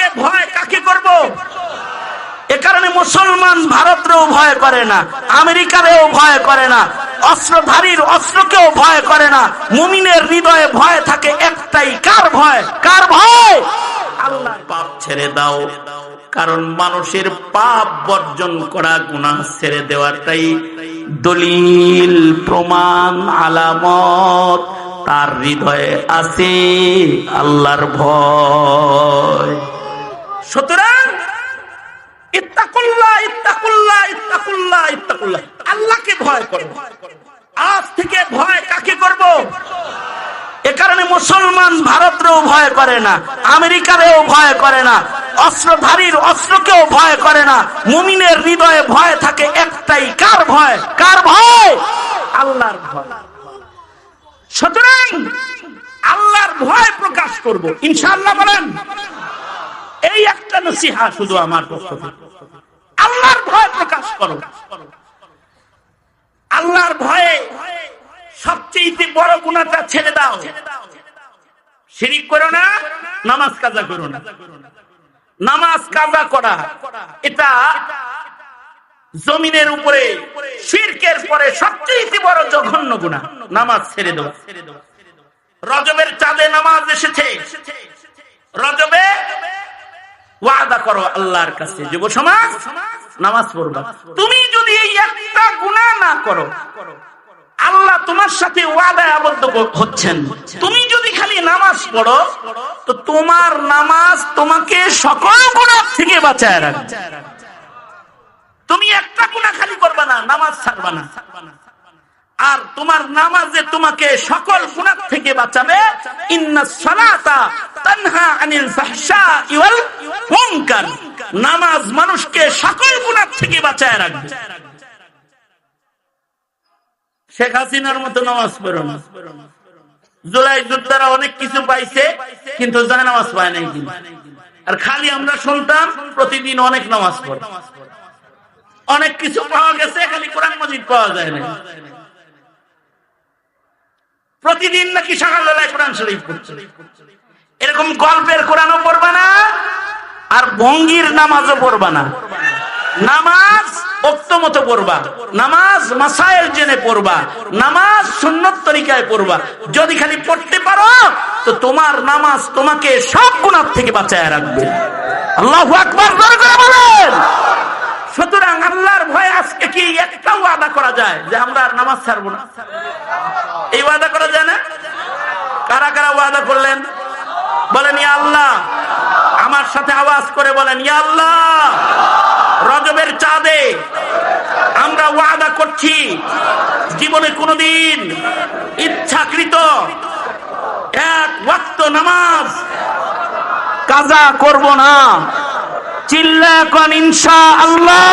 থেকে ভয় কাকে করব? এ কারণে মুসলমান ভারতেও ভয় করে না, আমেরিকারেও ভয় করে না, অস্ত্রধারীর অস্ত্রকেও ভয় করে না। মুমিনের হৃদয়ে ভয় থাকে একটাই, কার ভয়? কার ভয়? আল্লাহর। পাপ ছেড়ে দাও, কারণ মানুষের পাপ বর্জন করা, গুনাহ ছেড়ে দেওয়াটাই দলিল, প্রমাণ, আলামত তার হৃদয়ে আছে আল্লাহর ভয়। সুতরাং ইত্তাকুল্লাহ, ইত্তাকুল্লাহ, ইত্তাকুল্লাহ, ইত্তাকুল্লাহ, আল্লাহকে ভয় করো। আজ থেকে ভয় কাকে করব? এ কারণে মুসলমান ভারতেও ভয় করে না, আমেরিকারেও ভয় করে না, অস্ত্রধারীর অস্ত্রকেও ভয় করে না। মুমিনের হৃদয়ে ভয় থাকে একটাই, কার ভয়? কার ভয়? আল্লাহর ভয়। সুতরাং আল্লাহর ভয় প্রকাশ করব ইনশাআল্লাহ। বলেন, এই একটা নসিহত শুধু আমার পক্ষ থেকে, আল্লাহর ভয় প্রকাশ করো। আল্লাহর ভয়ে সবচেয়ে বড় গুনাহটা ছেড়ে দাও। শিরক করো না, নামাজ কাজা করো না। নামাজ কাজা করা এটা জমিনের উপরে শিরকের পরে সবচেয়ে বড় জঘন্য গুনাহ। নামাজ ছেড়ে দাও। রজবের চাঁদে নামাজ এসেছে, রজবে ওয়াদা করো আল্লাহর কাছে, যুব সমাজ নামাজ পড়বা। তুমি যদি এই একটা গুনাহ না করো, আল্লাহ তোমার সাথে ওয়াদায় আবদ্ধ হচ্ছেন। তুমি যদি খালি নামাজ পড়ো, তো তোমার নামাজ তোমাকে সকল গুনাহ থেকে বাঁচায় রাখবে। তুমি একটা গুনাহ খালি করবা না, নামাজ ছাড়বা না, আর তোমার নামাজে তোমাকে সকল গুনাহ থেকে বাঁচাবে। ইন্নাস সালাতা তানহা আনিল ফাহশাই ওয়াল মুনকার, নামাজ মানুষকে সকল গুনাহ থেকে বাঁচায় রাখবে। শেখ হাসিনার মতো নামাজ পড়ো না। জুলাই যোদ্ধারা অনেক কিছু পাইছে, কিন্তু জানামাজ পায় নাই। আর খালি আমরা শুনতাম প্রতিদিন অনেক নামাজ পড়ে, অনেক কিছু পাওয়া গেছে, খালি কোরআন মাজিদ পাওয়া যায় না। প্রতিদিন নাকি সকালবেলায় কোরআন শরীফ পড়ছে। এরকম গল্পের কোরআনও পড়বা না, আর ভঙ্গির নামাজও পড়বা না। নামাজ ওক্ত মতো পড়বা, নামাজ মাসায়েল জেনে পড়বা, নামাজ সুন্নত তরিকায় পড়বা। যদি খালি পড়তে পারো, তো তোমার নামাজ তোমাকে সব গুনাহ থেকে বাঁচায় রাখবে। আল্লাহু আকবার, জোরে করে বলেন। সুতরাং আল্লাহর ভয়ে আজকে কি একটা ওয়াদা করা যায় যে আমরা আর নামাজ ছাড়বো না? এই ওয়াদা করা যায় না? কারা কারা ওয়াদা করলেন? বলেন ইয়া আল্লাহ। আমার সাথে আওয়াজ করে বলেন ইয়া আল্লাহ। রজবের চাঁদে আমরা ওয়াদা করছি, জীবনে কোনোদিন ইচ্ছাকৃত এক ওয়াক্ত নামাজ কাজা করব না। চিল্লা কোন ইনশাআল্লাহ।